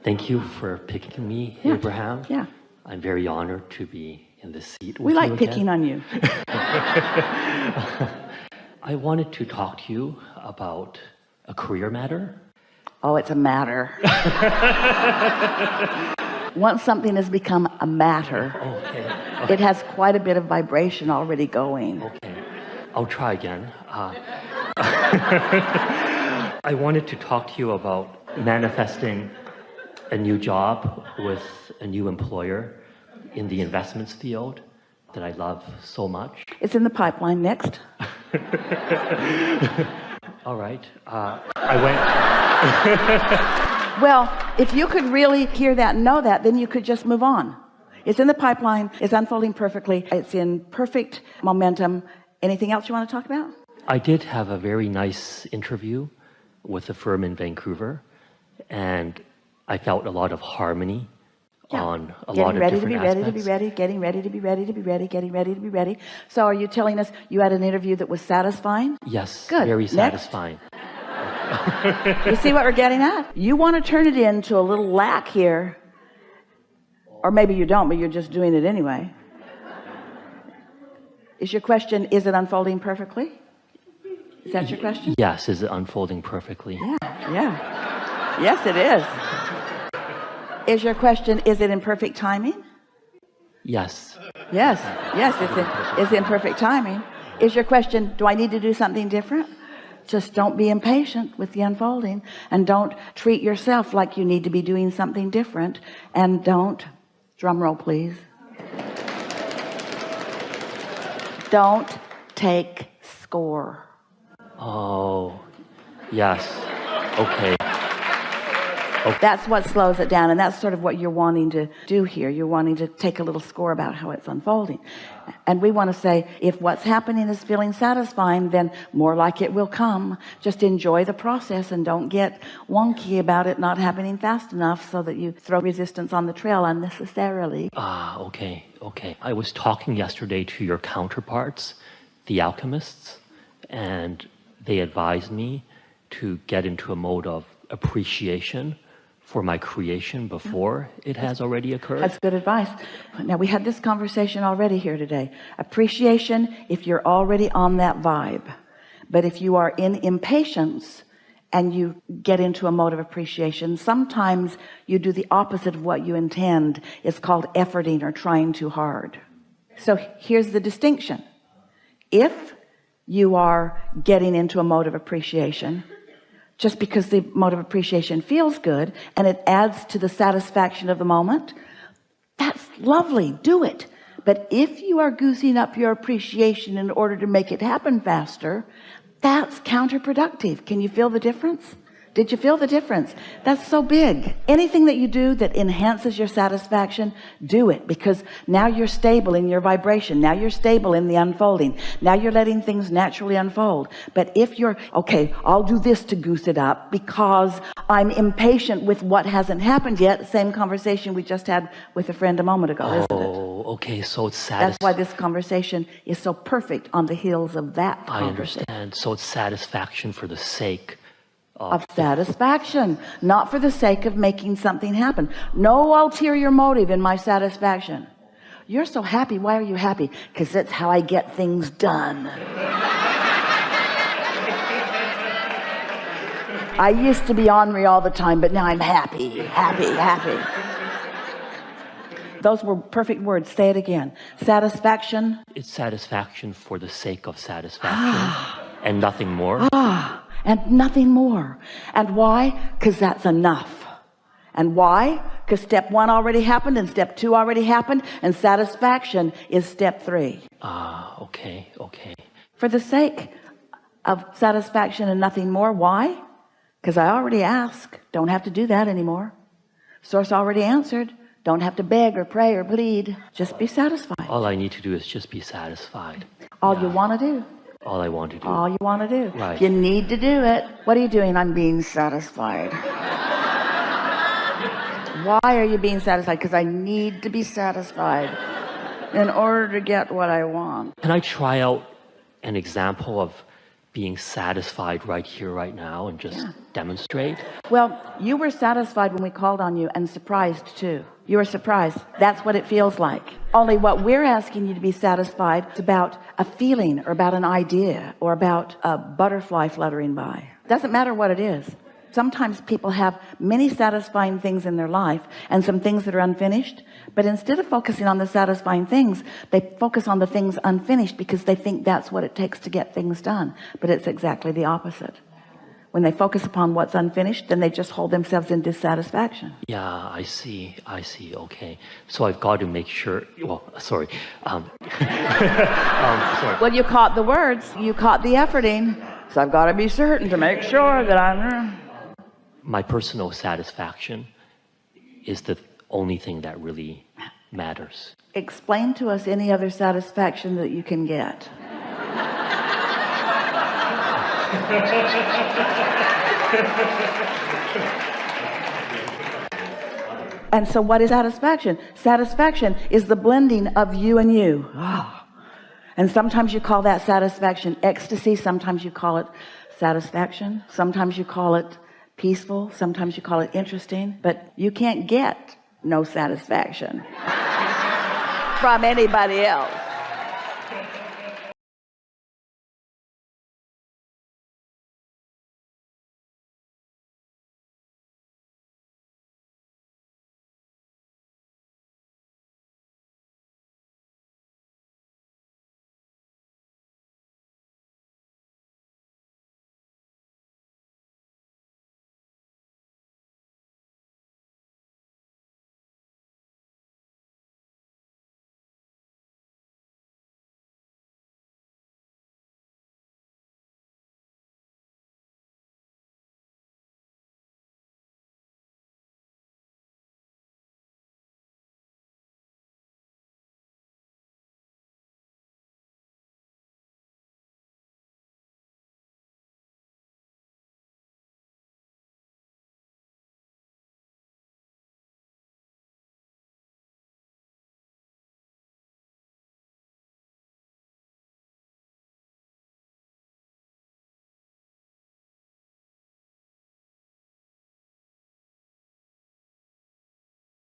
Thank you for picking me, Yeah. Abraham. Yeah. I'm very honored to be in this seat with We you like again. picking on you. I wanted to talk to you about a career matter. Oh, it's a matter. Once something has become a matter, Okay. it has quite a bit of vibration already going. Okay. I'll try again. I wanted to talk to you about manifesting a new job with a new employer in the investments field that I love so much. It's in the pipeline. Next. All right. I went. Well, if you could really hear that and know that, then you could just move on. It's in the pipeline. It's unfolding perfectly. It's in perfect momentum. Anything else you want to talk about? I did have a very nice interview with a firm in Vancouver, and I felt a lot of harmony on a lot of different aspects. Getting ready to be ready. So are you telling us you had an interview that was satisfying? Yes, Good. very Next. satisfying. You see what we're getting at? You want to turn it into a little lack here, or maybe you don't, but you're just doing it anyway. Is your question, is it unfolding perfectly? Is that your question? Yes, is it unfolding perfectly? Yeah. Yes, it is. Is your question, is it in perfect timing? Yes. Yes, it's in perfect timing. Is your question, do I need to do something different? Just don't be impatient with the unfolding, and don't treat yourself like you need to be doing something different, and don't, drum roll please, don't take score. Oh, yes. Okay. That's what slows it down, and that's sort of what you're wanting to do here. You're wanting to take a little score about how it's unfolding, and we want to say, if what's happening is feeling satisfying, then more like it will come. Just enjoy the process and don't get wonky about it not happening fast enough so that you throw resistance on the trail unnecessarily. Okay. I was talking yesterday to your counterparts, the alchemists, and they advised me to get into a mode of appreciation for my creation before it has already occurred. That's good advice. Now, we had this conversation already here today. Appreciation if you're already on that vibe, but if you are in impatience and you get into a mode of appreciation, sometimes you do the opposite of what you intend. It's called efforting or trying too hard. So here's the distinction. If you are getting into a mode of appreciation just because the mode of appreciation feels good and it adds to the satisfaction of the moment, that's lovely, do it. But if you are goosing up your appreciation in order to make it happen faster, that's counterproductive. Can you feel the difference? Did you feel the difference? That's so big. Anything that you do that enhances your satisfaction, do it, because now you're stable in your vibration. Now you're stable in the unfolding. Now you're letting things naturally unfold. But if you're, okay, I'll do this to goose it up because I'm impatient with what hasn't happened yet. Same conversation we just had with a friend a moment ago, isn't it? Oh, okay, so it's That's why this conversation is so perfect on the heels of that conversation. I understand. So it's satisfaction for the sake of satisfaction, not for the sake of making something happen. No ulterior motive in my satisfaction. You're so happy. Why are you happy? Because that's how I get things done. I used to be ornery all the time, but now I'm happy. Those were perfect words. Say it again. Satisfaction. It's satisfaction for the sake of satisfaction and nothing more. And nothing more. And why? Because that's enough. And why? Because step 1 already happened and step 2 already happened, and satisfaction is step 3. Okay. For the sake of satisfaction and nothing more. Why? Because I already asked. Don't have to do that anymore. Source already answered. Don't have to beg or pray or plead. Just be satisfied. All I need to do is just be satisfied. All you want to do. All I want to do. All you want to do. Right. You need to do it. What are you doing? I'm being satisfied. Why are you being satisfied? Because I need to be satisfied in order to get what I want. Can I try out an example of being satisfied right here, right now, and just demonstrate. Well, you were satisfied when we called on you, and surprised too. You were surprised. That's what it feels like. Only what we're asking you to be satisfied is about a feeling, or about an idea, or about a butterfly fluttering by. Doesn't matter what it is. Sometimes people have many satisfying things in their life and some things that are unfinished, but instead of focusing on the satisfying things, they focus on the things unfinished because they think that's what it takes to get things done. But it's exactly the opposite. When they focus upon what's unfinished, then they just hold themselves in dissatisfaction. Yeah, I see. Okay. So I've got to make sure, sorry. Sorry. Well, you caught the words, you caught the efforting. So I've got to be certain to make sure that I'm... My personal satisfaction is the only thing that really matters. Explain to us any other satisfaction that you can get. And so what is satisfaction? Satisfaction is the blending of you and you. And sometimes you call that satisfaction ecstasy. Sometimes you call it satisfaction. Sometimes you call it peaceful. Sometimes you call it interesting. But you can't get no satisfaction from anybody else.